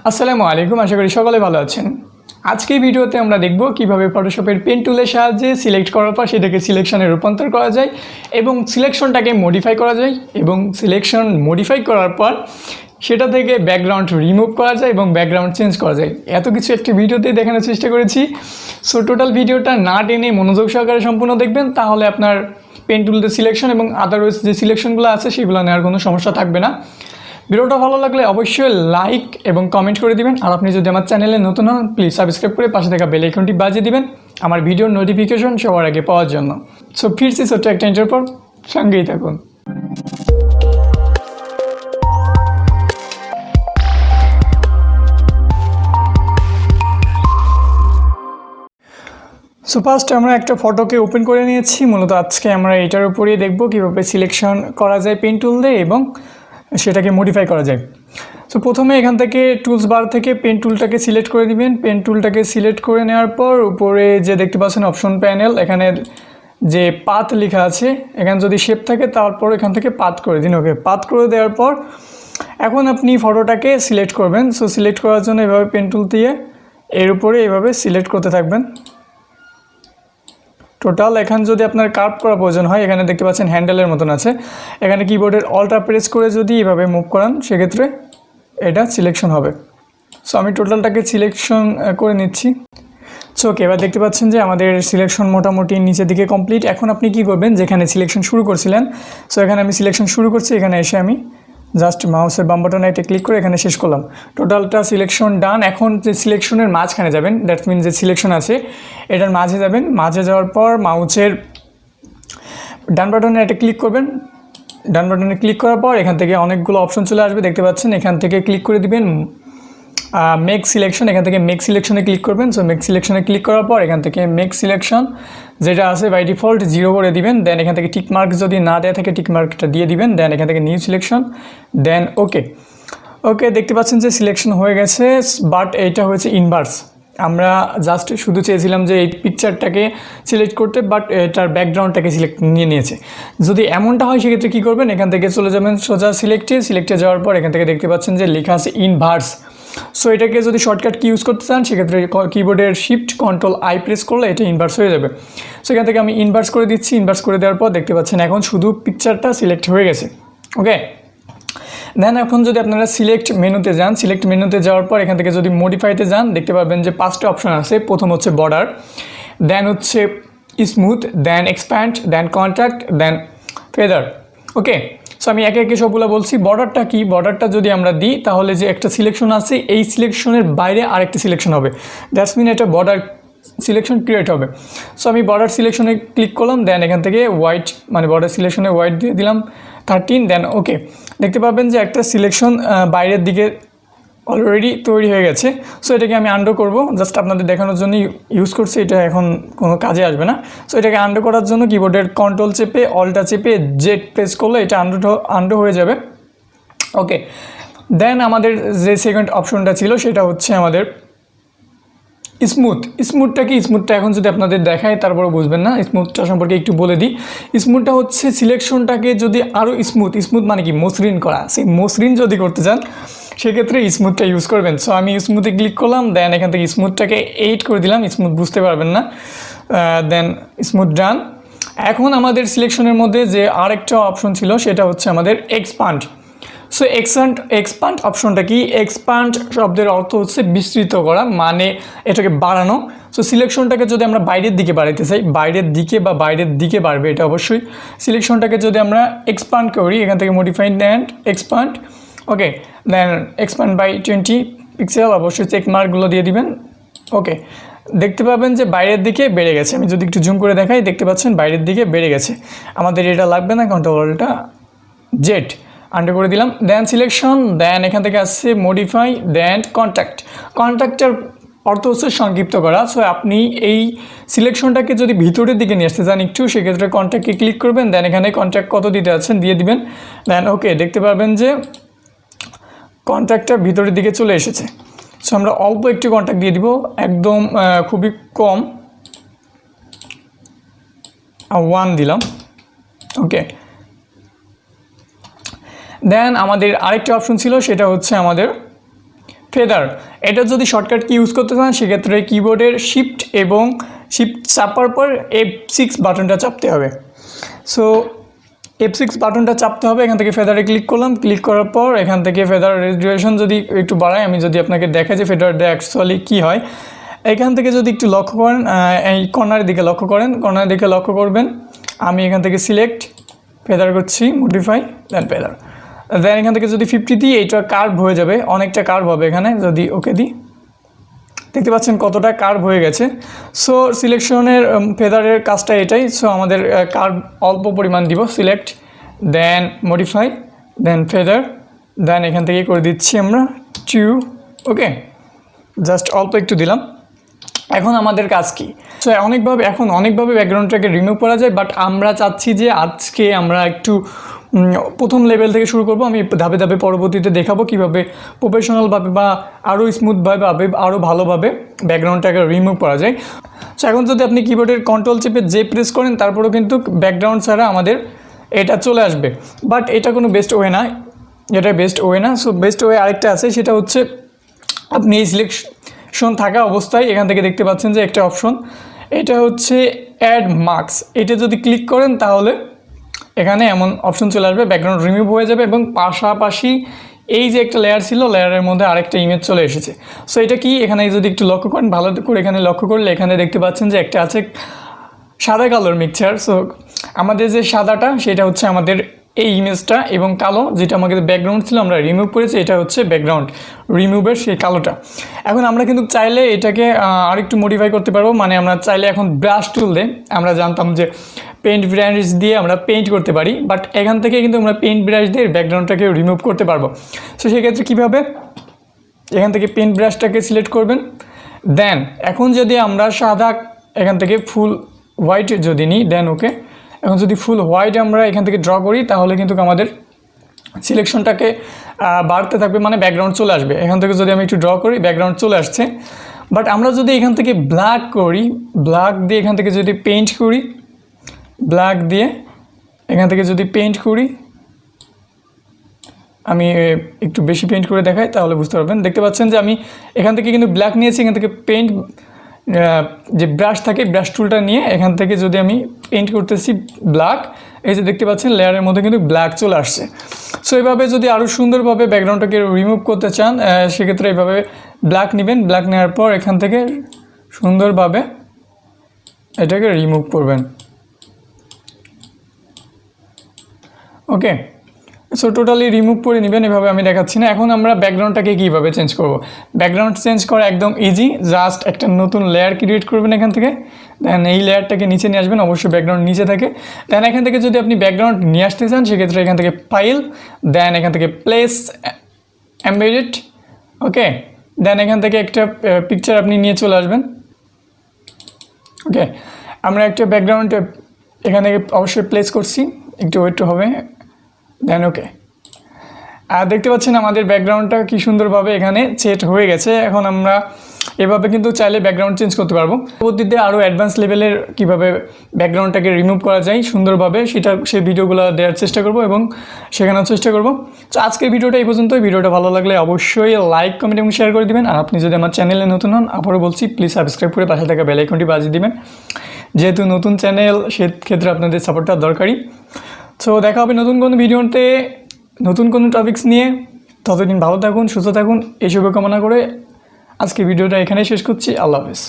আসসালামু আলাইকুম, আশা করি সকলে ভালো আছেন। আজকে ভিডিওতে আমরা দেখব কিভাবে ফটোশপের পেন টুলের সাহায্যে সিলেক্ট করার পর সেটাকে সিলেকশনে রূপান্তর করা যায় এবং সিলেকশনটাকে মডিফাই করা যায় এবং সিলেকশন মডিফাই করার পর সেটা থেকে ব্যাকগ্রাউন্ড রিমুভ করা যায় এবং ব্যাকগ্রাউন্ড চেঞ্জ করা যায়। এত কিছু একটি ভিডিওতে দেখানোর চেষ্টা করেছি। সো টোটাল ভিডিওটা না টেনে মনোযোগ সহকারে সম্পূর্ণ দেখবেন, তাহলে আপনার পেন টুলদের সিলেকশন এবং আদারওয়াইজ যে সিলেকশনগুলো আছে সেগুলো নেওয়ার কোনো সমস্যা থাকবে না। ভিডিওটা ভালো লাগলে অবশ্যই লাইক এবং কমেন্ট করে দিবেন। আর আপনি যদি আমার চ্যানেলে নতুন হন প্লিজ সাবস্ক্রাইব করে পাশে থাকা বেল আইকনটি বাজিয়ে দিবেন আমার ভিডিওর নোটিফিকেশন সবার আগে পাওয়ার জন্য। সো ফিরছি ছোট্ট একটা ইন্টার পর, সঙ্গেই থাকুন। সো ফার্স্ট আমরা একটা ফটোকে ওপেন করে নিয়েছি। মূলত আজকে আমরা এটার উপরেই দেখব কীভাবে সিলেকশন করা যায় পেন টুল দিয়ে এবং সেটাকে মডিফাই করা যায়। সো প্রথমে এখান থেকে টুলস বার থেকে পেন টুলটাকে সিলেক্ট করে দিবেন। পেন টুলটাকে সিলেক্ট করে নেওয়ার পর উপরে যে দেখতে পাচ্ছেন অপশন প্যানেল, এখানে যে পাথ লেখা আছে, এখানে যদি শেপ থাকে তারপর এখান থেকে পাথ করে দিন। ওকে, পাথ করে দেওয়ার পর এখন আপনি ফটোটাকে সিলেক্ট করবেন। সো সিলেক্ট করার জন্য এভাবে পেন টুল দিয়ে এর উপরে এভাবে সিলেক্ট করতে থাকবেন টোটাল। এখানে যদি আপনার কার্ভ করা প্রয়োজন হয়, এখানে দেখতে পাচ্ছেন হ্যান্ডেলের মতন আছে, এখানে কিবোর্ডের অল্টা প্রেস করে যদি এভাবে মুভ করান সেক্ষেত্রে এটা সিলেকশন হবে। সো আমি টোটালটাকে সিলেকশন করে নিচ্ছি। সো ওকে, এবার দেখতে পাচ্ছেন যে আমাদের সিলেকশন মোটামুটি নিচের দিকে কমপ্লিট। এখন আপনি কি করবেন, যেখানে সিলেকশন শুরু করছিলেন, সো এখানে আমি সিলেকশন শুরু করছি, এখানে এসে আমি জাস্ট মাউসের বাম বাটনে একটা ক্লিক করে এখানে শেষ করলাম। টোটালটা সিলেকশন ডান। এখন যে সিলেকশনের মাঝখানে যাবেন, দ্যাটস মিন যে সিলেকশন আছে এটার মাঝে যাবেন। মাঝে যাওয়ার পর মাউসের ডান বাটনে একটা ক্লিক করবেন। ডান বাটনে ক্লিক করার পর এখান থেকে অনেকগুলো অপশন চলে আসবে, দেখতে পাচ্ছেন। এখান থেকে ক্লিক করে দিবেন মেক সিলেকশন, এখান থেকে মেক সিলেকশনে ক্লিক করবেন। সো মেক সিলেকশনে ক্লিক করার পর এখান থেকে মেক সিলেকশন যেটা আছে বাই ডিফল্ট 0 করে দিবেন। দেন এখান থেকে টিক মার্ক যদি না দেওয়া থাকে টিক মার্কটা দিয়ে দিবেন। দেন এখান থেকে নিউ সিলেকশন, দেন ওকে দেখতে পাচ্ছেন যে সিলেকশন হয়ে গেছে, বাট এইটা হয়েছে ইনভার্স। আমরা জাস্ট শুধু চেয়েছিলাম যে এই পিকচারটাকে সিলেক্ট করতে, বাট এটার ব্যাকগ্রাউন্ডটাকে সিলেক্ট নিয়েছে। যদি এমনটা হয় সেক্ষেত্রে কী করবেন, এখান থেকে চলে যাবেন সোজা সিলেক্টে যাওয়ার পর এখান থেকে দেখতে পাচ্ছেন যে লেখা আছে ইনভার্স। সো এটাকে যদি শর্টকাট কি ইউজ করতে চান সেক্ষেত্রে কিবোর্ডের শিফট কন্ট্রোল আই প্রেস করলে এটা ইনভার্স হয়ে যাবে। সো এখান থেকে আমি ইনভার্স করে দিচ্ছি। ইনভার্স করে দেওয়ার পর দেখতে পাচ্ছেন এখন শুধু পিকচারটা সিলেক্ট হয়ে গেছে। ওকে, দেন এখন যদি আপনারা সিলেক্ট মেনুতে যান, সিলেক্ট মেনুতে যাওয়ার পর এখান থেকে যদি মডিফাইতে যান দেখতে পাবেন যে 5টা অপশন আছে। প্রথম হচ্ছে বর্ডার, দেন হচ্ছে স্মুথ, দেন এক্সপ্যান্ড, দেন কন্ট্রাক্ট, দেন ফেদার। ওকে, সো আমি একে একে সবগুলো বলছি। বর্ডারটা কি, বর্ডারটা যদি আমরা দিই তাহলে যে একটা সিলেকশন আছে এই সিলেকশনের বাইরে আরেকটা সিলেকশন হবে, দ্যাটস মিন এটা বর্ডার সিলেকশন ক্রিয়েট হবে। সো আমি বর্ডার সিলেকশনে ক্লিক করলাম, দেন এখান থেকে হোয়াইট মানে বর্ডার সিলেকশনে হোয়াইট দিয়ে দিলাম 13, দেন ওকে। দেখতে পাবেন যে একটা সিলেকশন বাইরের দিকে অলরেডি তৈরি হয়ে গেছে। সো এটাকে আমি আন্ডু করব, জাস্ট আপনাদের দেখানোর জন্য ইউজ করছি, এটা এখন কোনো কাজে আসবে না। সো এটাকে আন্ডু করার জন্য কিবোর্ডের কন্ট্রোল চেপে অল্টা চেপে জেড প্রেস করলে এটা আন্ডু হয়ে যাবে। ওকে, দেন আমাদের যে সেকেন্ড অপশনটা ছিল সেটা হচ্ছে আমাদের স্মুথটা কি, স্মুথটা এখন যদি আপনাদের দেখায় তারপরে বুঝবেন না। স্মুথটা সম্পর্কে একটু বলে দিই। স্মুথটা হচ্ছে সিলেকশনটাকে যদি আরও স্মুথ মানে কি মসৃণ করা, সেই মসৃণ যদি করতে চান সেক্ষেত্রে স্মুথটা ইউজ করবেন। সো আমি স্মুথে ক্লিক করলাম, দেন এখান থেকে স্মুথটাকে 8 করে দিলাম। স্মুথ বুঝতে পারবেন না, দেন স্মুথ ডান। এখন আমাদের সিলেকশনের মধ্যে যে আরেকটা অপশন ছিল সেটা হচ্ছে আমাদের এক্সপান্ড। সো এক্সপান্ড অপশনটা কি, এক্সপান্ড শব্দের অর্থ হচ্ছে বিস্তৃত করা, মানে এটাকে বাড়ানো। সো সিলেকশনটাকে যদি আমরা বাইরের দিকে বাড়াইতে চাই, বাইরের দিকে বাড়বে এটা অবশ্যই। সিলেকশনটাকে যদি আমরা এক্সপান্ড করি, এখান থেকে modify and expand, okay, then expand by 20 pixel, অবশ্যই চেক মার্কগুলো দিয়ে দিবেন। ওকে, দেখতে পাবেন যে বাইরের দিকে বেড়ে গেছে। আমি যদি একটু জুম করে দেখাই দেখতে পাচ্ছেন বাইরের দিকে বেড়ে গেছে। আমাদের এটা লাগবে না, কন্ট্রোলটা জেড আন্ডার করে দিলাম। দেন সিলেকশন, দেন এখান থেকে আসছে মডিফাই, দেন কন্ট্যাক্টের অর্থ হচ্ছে সংক্ষিপ্ত করা। সো আপনি এই সিলেকশনটাকে যদি ভিতরের দিকে নিয়ে আসতে চান একটু, সেক্ষেত্রে কন্ট্যাক্টকে ক্লিক করবেন, দেন এখানে কন্ট্যাক্ট কত দিতে আছেন দিয়ে দিবেন। দেন ওকে, দেখতে পারবেন যে কন্ট্যাক্টটা ভিতরের দিকে চলে এসেছে। সো আমরা অল্প একটু কন্ট্যাক্ট দিয়ে দিব, একদম খুবই কম, 1 দিলাম। ওকে, দেন আমাদের আরেকটা অপশন ছিল সেটা হচ্ছে আমাদের ফেদার, এটা যদি শর্টকাট কি ইউজ করতে চান সেক্ষেত্রে কিবোর্ডের শিফট এবং শিফট চাপার পর F6 বাটনটা চাপতে হবে। সো F6 বাটনটা চাপতে হবে, এখান থেকে ফেদারে ক্লিক করলাম, ক্লিক করার পর এখান থেকে ফেদার রেজুলেশন যদি একটু বাড়াই, আমি যদি আপনাকে দেখাই যে ফেদারটা অ্যাকচুয়ালি কী হয়, এখান থেকে যদি একটু লক্ষ্য করেন, এই কর্নারের দিকে লক্ষ্য করেন, কর্নারের দিকে লক্ষ্য করবেন, আমি এখান থেকে সিলেক্ট ফেদার করছি, মডিফাই দেন ফেদার, দেন এখান থেকে যদি 50 দিই এইটা কার্ভ হয়ে যাবে, অনেকটা কার্ভ হবে এখানে, যদি ওকে দিই দেখতে পাচ্ছেন কতটা কার্ভ হয়ে গেছে। সো সিলেকশনের ফেদারের কাজটা এটাই। সো আমাদের কার্ভ অল্প পরিমাণ দিব, সিলেক্ট দেন মডিফাই দেন ফেদার, দেন এখান থেকে করে দিচ্ছি আমরা 2, ওকে, জাস্ট অল্প একটু দিলাম। এখন আমাদের কাজ কি? সো অনেকভাবে ব্যাকগ্রাউন্ডটাকে রিমুভ করা যায়, বাট আমরা চাচ্ছি যে আজকে আমরা একটু প্রথম লেভেল থেকে শুরু করব। আমি ধাপে ধাপে পরবর্তীতে দেখাবো কীভাবে প্রফেশনালভাবে বা আরও স্মুথভাবে আরও ভালোভাবে ব্যাকগ্রাউন্ডটাকে রিমুভ করা যায়। সো এখন যদি আপনি কিবোর্ডের কন্ট্রোল চেপে যে প্রেস করেন তারপরেও কিন্তু ব্যাকগ্রাউন্ড ছাড়া আমাদের এটা চলে আসবে, বাট এটা কোনো বেস্ট ওয়ে না, এটা বেস্ট ওয়ে না। সো বেস্ট ওয়ে আরেকটা আছে, সেটা হচ্ছে আপনি এই সিলেকশন থাকা অবস্থায় এখান থেকে দেখতে পাচ্ছেন যে একটা অপশন, এটা হচ্ছে অ্যাড মার্কস, এটা যদি ক্লিক করেন তাহলে এখানে এমন অপশন চলে আসবে, ব্যাকগ্রাউন্ড রিমুভ হয়ে যাবে এবং পাশাপাশি এই যে একটা লেয়ার ছিল লেয়ারের মধ্যে আরেকটা ইমেজ চলে এসেছে। সো এটা কি, এখানে যদি একটু লক্ষ্য করেন, ভালো করে এখানে লক্ষ্য করলে এখানে দেখতে পাচ্ছেন যে একটা আছে সাদা কালোর মিক্সচার। সো আমাদের যে সাদাটা সেটা হচ্ছে আমাদের এই ইমেজটা, এবং কালো যেটা আমাদের ব্যাকগ্রাউন্ড ছিল আমরা রিমুভ করেছি, এটা হচ্ছে ব্যাকগ্রাউন্ড রিমুভের সেই কালোটা। এখন আমরা কিন্তু চাইলে এটাকে আরেকটু মডিফাই করতে পারবো, মানে আমরা চাইলে এখন ব্রাশ টুল দিয়ে, আমরা জানতাম যে পেইন্ট ব্রাশ দিয়ে আমরা পেইন্ট করতে পারি, বাট এখান থেকে কিন্তু আমরা পেইন্ট ব্রাশ দিয়ে ব্যাকগ্রাউন্ডটাকে রিমুভ করতে পারবো। সো সেক্ষেত্রে কীভাবে, এখান থেকে পেইন্ট ব্রাশটাকে সিলেক্ট করবেন, দেন এখন যদি আমরা সাদা এখান থেকে ফুল হোয়াইট যদি নিই, দেন ওকে, এখন যদি ফুল হোয়াইট আমরা এখান থেকে ড্র করি তাহলে কিন্তু আমাদের সিলেকশনটাকে বাড়তে থাকবে, মানে ব্যাকগ্রাউন্ড চলে আসবে। এখান থেকে যদি আমি একটু ড্র করি ব্যাকগ্রাউন্ড চলে আসছে, বাট আমরা যদি এখান থেকে ব্ল্যাক করি, ব্ল্যাক দিয়ে এখান থেকে যদি পেইন্ট করি, ব্ল্যাক দিয়ে এখান থেকে যদি পেইন্ট করি, আমি একটু বেশি পেইন্ট করে দেখাই তাহলে বুঝতে পারবেন। দেখতে পাচ্ছেন যে আমি এখান থেকে কিন্তু ব্ল্যাক নিয়েছি, এখান থেকে পেইন্ট যে ব্রাশ থাকে ব্রাশ টুলটা নিয়ে এখান থেকে যদি আমি পেইন্ট করতেছি ব্ল্যাক, এই যে দেখতে পাচ্ছেন লেয়ারের মধ্যে কিন্তু ব্ল্যাক চলে আসছে। সো এইভাবে যদি আরও সুন্দরভাবে ব্যাকগ্রাউন্ডটাকে রিমুভ করতে চান সেক্ষেত্রে এইভাবে ব্ল্যাক নেবেন, ব্ল্যাক নেওয়ার পর এখান থেকে সুন্দরভাবে এটাকে রিমুভ করবেন, ওকে। সো টোটালি রিমুভ করে নেবেন, এভাবে আমি দেখাচ্ছি না। এখন আমরা ব্যাকগ্রাউন্ডটাকে কীভাবে চেঞ্জ করব, ব্যাকগ্রাউন্ড চেঞ্জ করা একদম ইজি, জাস্ট একটা নতুন লেয়ার ক্রিয়েট করবেন এখান থেকে, দেন এই লেয়ারটাকে নিচে নিয়ে আসবেন, অবশ্যই ব্যাকগ্রাউন্ড নিচে থাকে। দেন এখান থেকে যদি আপনি ব্যাকগ্রাউন্ড নিয়ে আসতে চান সেক্ষেত্রে এখান থেকে ফাইল, দেন এখান থেকে প্লেস এমবেডেড, ওকে, দেন এখান থেকে একটা পিকচার আপনি নিয়ে চলে আসবেন, ওকে। আমরা একটা ব্যাকগ্রাউন্ড এখান থেকে অবশ্যই প্লেস করছি, একটু ওয়েট হবে, দেন ওকে। আর দেখতে পাচ্ছেন আমাদের ব্যাকগ্রাউন্ডটা কি সুন্দরভাবে এখানে সেট হয়ে গেছে। এখন আমরা এভাবে কিন্তু চাইলে ব্যাকগ্রাউন্ড চেঞ্জ করতে পারবো। পরবর্তীতে আরও অ্যাডভান্স লেভেলের কীভাবে ব্যাকগ্রাউন্ডটাকে রিমুভ করা যায় সুন্দরভাবে সেই ভিডিওগুলো দেওয়ার চেষ্টা করব এবং শেখানোর চেষ্টা করব। তো আজকের ভিডিওটা এই পর্যন্তই। ভিডিওটা ভালো লাগলে অবশ্যই লাইক, কমেন্ট এবং শেয়ার করে দিবেন। আর আপনি যদি আমার চ্যানেলে নতুন হন, আবারও বলছি প্লিজ সাবস্ক্রাইব করে পাশে থাকা বেল আইকনটি বাজিয়ে দিবেন, যেহেতু নতুন চ্যানেল সেক্ষেত্রে আপনাদের সাপোর্টটা দরকারি। সো দেখা হবে নতুন কোনো ভিডিওতে নতুন কোনো টপিকস নিয়ে। ততদিন ভালো থাকুন, সুস্থ থাকুন, এই শুভকামনা করে আজকে ভিডিওটা এখানেই শেষ করছি। আল্লাহ হাফেজ।